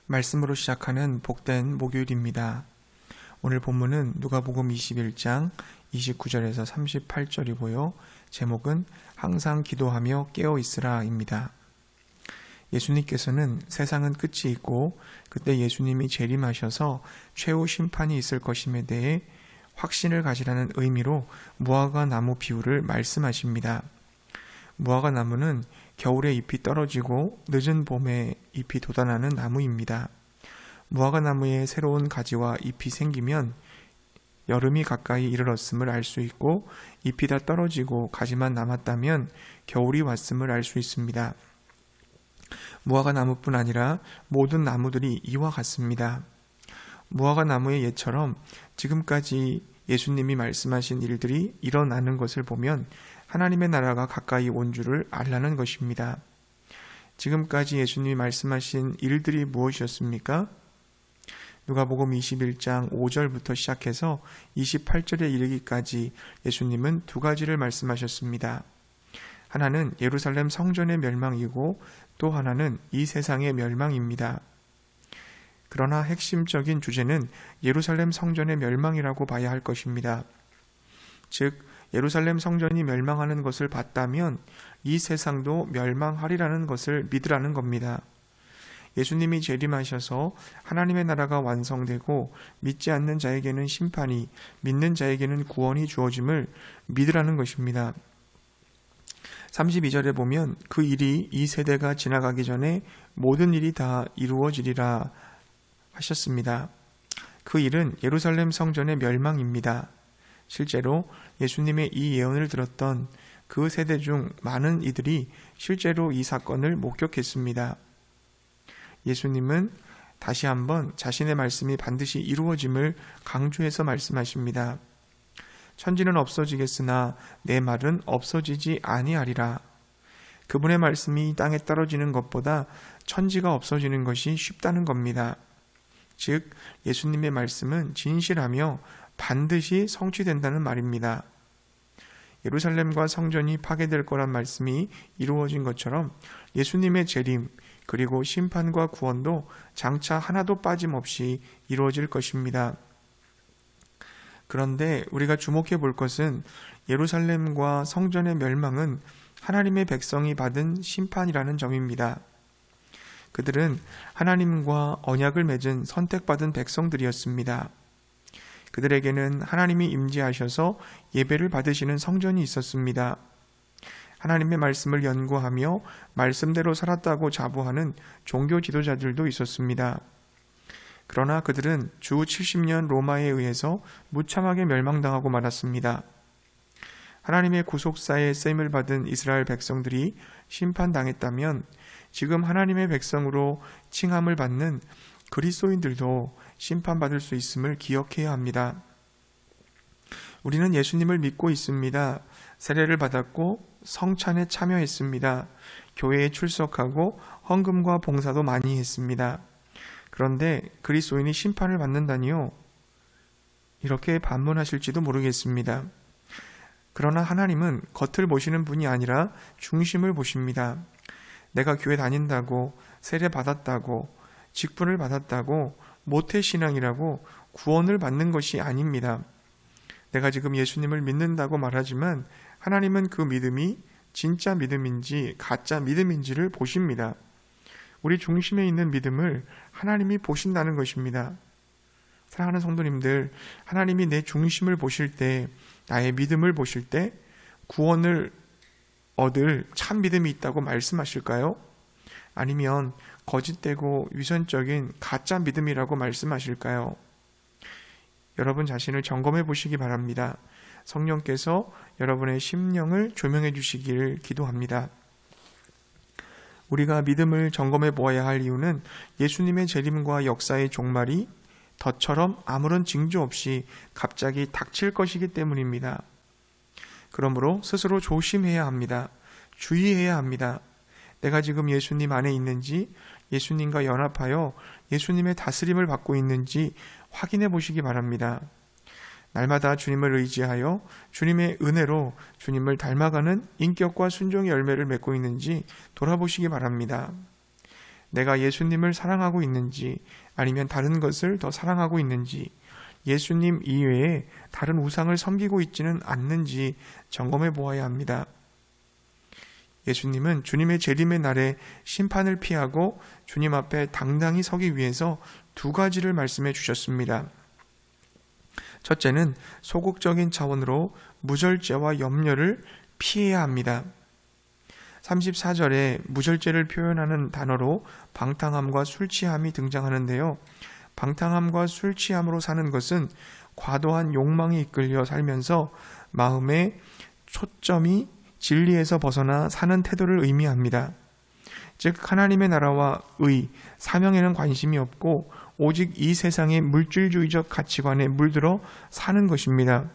말씀으로 시작하는 복된 목요일입니다. 오늘 본문은 누가복음 21장 29절에서 38절이고요. 제목은 항상 기도하며 깨어 있으라입니다. 예수님께서는 세상은 끝이 있고 그때 예수님이 재림하셔서 최후 심판이 있을 것임에 대해 확신을 가지라는 의미로 무화과 나무 비유를 말씀하십니다. 무화과 나무는 겨울에 잎이 떨어지고 늦은 봄에 잎이 돋아나는 나무입니다. 무화과 나무에 새로운 가지와 잎이 생기면 여름이 가까이 이르렀음을 알 수 있고, 잎이 다 떨어지고 가지만 남았다면 겨울이 왔음을 알 수 있습니다. 무화과 나무뿐 아니라 모든 나무들이 이와 같습니다. 무화과 나무의 예처럼 지금까지 예수님이 말씀하신 일들이 일어나는 것을 보면 하나님의 나라가 가까이 온 줄을 알라는 것입니다. 지금까지 예수님이 말씀하신 일들이 무엇이었습니까? 누가복음 21장 5절부터 시작해서 28절에 이르기까지 예수님은 두 가지를 말씀하셨습니다. 하나는 예루살렘 성전의 멸망이고 또 하나는 이 세상의 멸망입니다. 그러나 핵심적인 주제는 예루살렘 성전의 멸망이라고 봐야 할 것입니다. 즉 예루살렘 성전이 멸망하는 것을 봤다면 이 세상도 멸망하리라는 것을 믿으라는 겁니다. 예수님이 재림하셔서 하나님의 나라가 완성되고 믿지 않는 자에게는 심판이, 믿는 자에게는 구원이 주어짐을 믿으라는 것입니다. 32절에 보면 그 일이 이 세대가 지나가기 전에 모든 일이 다 이루어지리라 하셨습니다. 그 일은 예루살렘 성전의 멸망입니다. 실제로 예수님의 이 예언을 들었던 그 세대 중 많은 이들이 실제로 이 사건을 목격했습니다. 예수님은 다시 한번 자신의 말씀이 반드시 이루어짐을 강조해서 말씀하십니다. 천지는 없어지겠으나 내 말은 없어지지 아니하리라. 그분의 말씀이 땅에 떨어지는 것보다 천지가 없어지는 것이 쉽다는 겁니다. 즉 예수님의 말씀은 진실하며 반드시 성취된다는 말입니다. 예루살렘과 성전이 파괴될 거란 말씀이 이루어진 것처럼 예수님의 재림 그리고 심판과 구원도 장차 하나도 빠짐없이 이루어질 것입니다. 그런데 우리가 주목해 볼 것은 예루살렘과 성전의 멸망은 하나님의 백성이 받은 심판이라는 점입니다. 그들은 하나님과 언약을 맺은 선택받은 백성들이었습니다. 그들에게는 하나님이 임재하셔서 예배를 받으시는 성전이 있었습니다. 하나님의 말씀을 연구하며 말씀대로 살았다고 자부하는 종교 지도자들도 있었습니다. 그러나 그들은 주 70년 로마에 의해서 무참하게 멸망당하고 말았습니다. 하나님의 구속사에 쓰임을 받은 이스라엘 백성들이 심판당했다면 지금 하나님의 백성으로 칭함을 받는 그리스도인들도 심판받을 수 있음을 기억해야 합니다. 우리는 예수님을 믿고 있습니다. 세례를 받았고 성찬에 참여했습니다. 교회에 출석하고 헌금과 봉사도 많이 했습니다. 그런데 그리스도인이 심판을 받는다니요? 이렇게 반문하실지도 모르겠습니다. 그러나 하나님은 겉을 보시는 분이 아니라 중심을 보십니다. 내가 교회 다닌다고, 세례 받았다고, 직분을 받았다고, 모태신앙이라고 구원을 받는 것이 아닙니다. 내가 지금 예수님을 믿는다고 말하지만 하나님은 그 믿음이 진짜 믿음인지 가짜 믿음인지를 보십니다. 우리 중심에 있는 믿음을 하나님이 보신다는 것입니다. 사랑하는 성도님들, 하나님이 내 중심을 보실 때, 나의 믿음을 보실 때 구원을 얻을 참 믿음이 있다고 말씀하실까요? 아니면 거짓되고 위선적인 가짜 믿음이라고 말씀하실까요? 여러분 자신을 점검해 보시기 바랍니다. 성령께서 여러분의 심령을 조명해 주시기를 기도합니다. 우리가 믿음을 점검해 보아야 할 이유는 예수님의 재림과 역사의 종말이 덫처럼 아무런 징조 없이 갑자기 닥칠 것이기 때문입니다. 그러므로 스스로 조심해야 합니다. 주의해야 합니다. 내가 지금 예수님 안에 있는지, 예수님과 연합하여 예수님의 다스림을 받고 있는지 확인해 보시기 바랍니다. 날마다 주님을 의지하여 주님의 은혜로 주님을 닮아가는 인격과 순종의 열매를 맺고 있는지 돌아보시기 바랍니다. 내가 예수님을 사랑하고 있는지 아니면 다른 것을 더 사랑하고 있는지, 예수님 이외에 다른 우상을 섬기고 있지는 않는지 점검해 보아야 합니다. 예수님은 주님의 재림의 날에 심판을 피하고 주님 앞에 당당히 서기 위해서 두 가지를 말씀해 주셨습니다. 첫째는 소극적인 차원으로 무절제와 염려를 피해야 합니다. 34절에 무절제를 표현하는 단어로 방탕함과 술 취함이 등장하는데요. 방탕함과 술 취함으로 사는 것은 과도한 욕망에 이끌려 살면서 마음의 초점이 진리에서 벗어나 사는 태도를 의미합니다. 즉 하나님의 나라와 의, 사명에는 관심이 없고 오직 이 세상의 물질주의적 가치관에 물들어 사는 것입니다.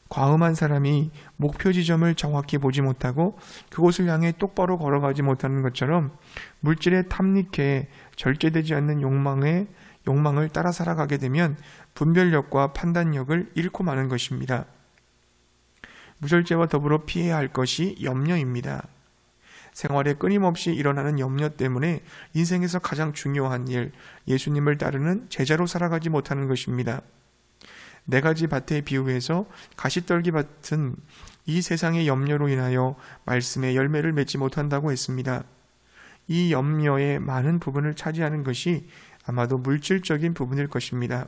과음한 사람이 목표 지점을 정확히 보지 못하고 그곳을 향해 똑바로 걸어가지 못하는 것처럼 물질에 탐닉해 절제되지 않는 욕망을 따라 살아가게 되면 분별력과 판단력을 잃고 마는 것입니다. 무절제와 더불어 피해야 할 것이 염려입니다. 생활에 끊임없이 일어나는 염려 때문에 인생에서 가장 중요한 일, 예수님을 따르는 제자로 살아가지 못하는 것입니다. 네 가지 밭에 비유해서 가시떨기 밭은 이 세상의 염려로 인하여 말씀의 열매를 맺지 못한다고 했습니다. 이 염려의 많은 부분을 차지하는 것이 아마도 물질적인 부분일 것입니다.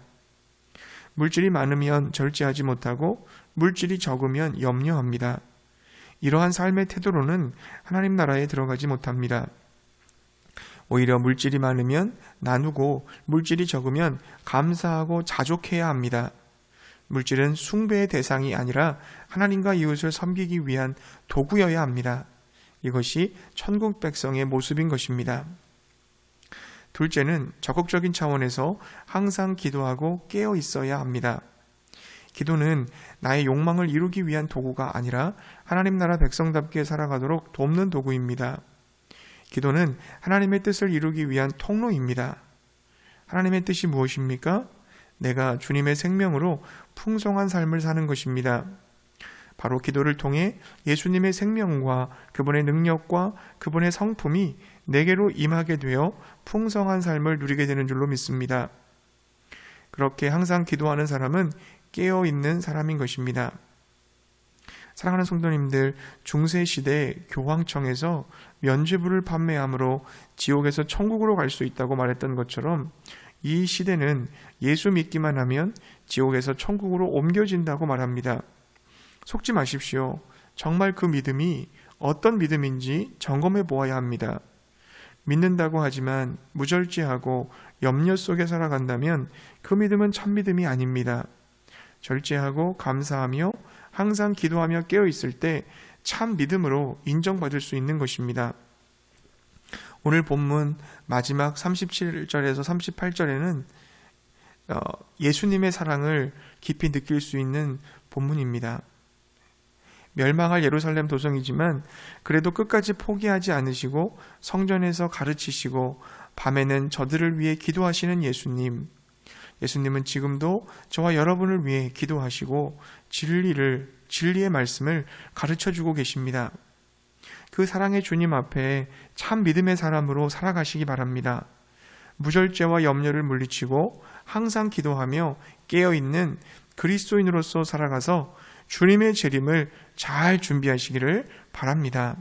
물질이 많으면 절제하지 못하고 물질이 적으면 염려합니다. 이러한 삶의 태도로는 하나님 나라에 들어가지 못합니다. 오히려 물질이 많으면 나누고 물질이 적으면 감사하고 자족해야 합니다. 물질은 숭배의 대상이 아니라 하나님과 이웃을 섬기기 위한 도구여야 합니다. 이것이 천국 백성의 모습인 것입니다. 둘째는 적극적인 차원에서 항상 기도하고 깨어 있어야 합니다. 기도는 나의 욕망을 이루기 위한 도구가 아니라 하나님 나라 백성답게 살아가도록 돕는 도구입니다. 기도는 하나님의 뜻을 이루기 위한 통로입니다. 하나님의 뜻이 무엇입니까? 내가 주님의 생명으로 풍성한 삶을 사는 것입니다. 바로 기도를 통해 예수님의 생명과 그분의 능력과 그분의 성품이 내게로 임하게 되어 풍성한 삶을 누리게 되는 줄로 믿습니다. 그렇게 항상 기도하는 사람은 깨어있는 사람인 것입니다. 사랑하는 성도님들, 중세시대 교황청에서 면죄부를 판매함으로 지옥에서 천국으로 갈 수 있다고 말했던 것처럼 이 시대는 예수 믿기만 하면 지옥에서 천국으로 옮겨진다고 말합니다. 속지 마십시오. 정말 그 믿음이 어떤 믿음인지 점검해 보아야 합니다. 믿는다고 하지만 무절제하고 염려 속에 살아간다면 그 믿음은 참 믿음이 아닙니다. 절제하고 감사하며 항상 기도하며 깨어있을 때 참 믿음으로 인정받을 수 있는 것입니다. 오늘 본문 마지막 37절에서 38절에는 예수님의 사랑을 깊이 느낄 수 있는 본문입니다. 멸망할 예루살렘 도성이지만 그래도 끝까지 포기하지 않으시고 성전에서 가르치시고 밤에는 저들을 위해 기도하시는 예수님. 예수님은 지금도 저와 여러분을 위해 기도하시고 진리의 말씀을 가르쳐주고 계십니다. 그 사랑의 주님 앞에 참 믿음의 사람으로 살아가시기 바랍니다. 무절제와 염려를 물리치고 항상 기도하며 깨어있는 그리스도인으로서 살아가서 주님의 재림을 잘 준비하시기를 바랍니다.